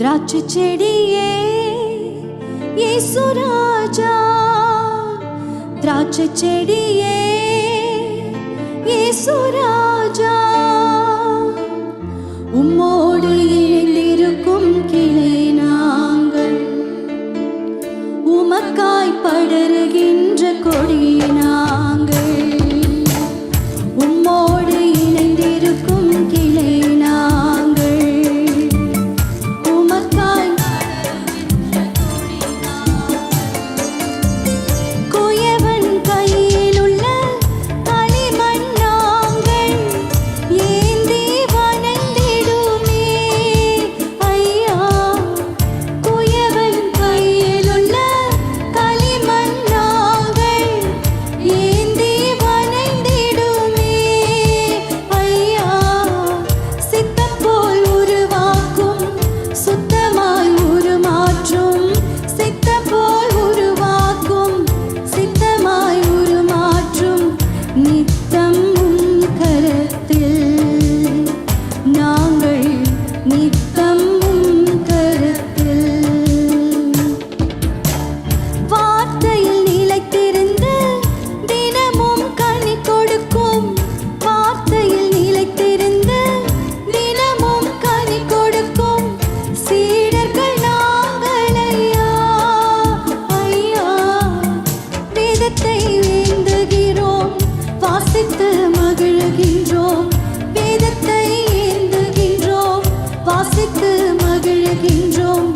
திராட்சை செடியே இயேசு ராஜா, திராட்சை செடியே இயேசு ராஜா, உம்மோடு இணைந்திருக்கும் கிளை நாங்கள், உமக்காய் படருகின்ற கொடி நாங்கள், உம்மோடு இணைந்திருக்கும் கிளை நாங்கள், உமக்காய் குயவன் கையில் உள்ள களிமண் நாங்கள் ஏந்தி வணங்கிடுமே ஐயா, குயவன் கையில் உள்ள களிமண் நாங்கள் ஏந்தி வணங்கிடுமே ஐயா, சித்தம் போல் உருவாக்கும் சுத்தமாய் உருமாற்றும், சித்தம் போல் உருவாக்கும் சித்தமாய் உருமாற்றும், நித்தம் உம் கரத்தில் நாங்கள், நித்தம் உம் கரத்தில். வார்த்தையில் நிலைத்திருந்து தினமும் கனி கொடுக்கும், வார்த்தையில் நிலைத்திருந்து தினமும் கனி கொடுக்கும் சீடர்கள் நாங்கள் ஐயா, ஐயா, வேதத்தை ஏந்துகிறோம், வாசித்து மகிழ்கின்றோம், வேதத்தை ஏந்துகின்றோம், வாசித்து மகிழ்கின்றோம்,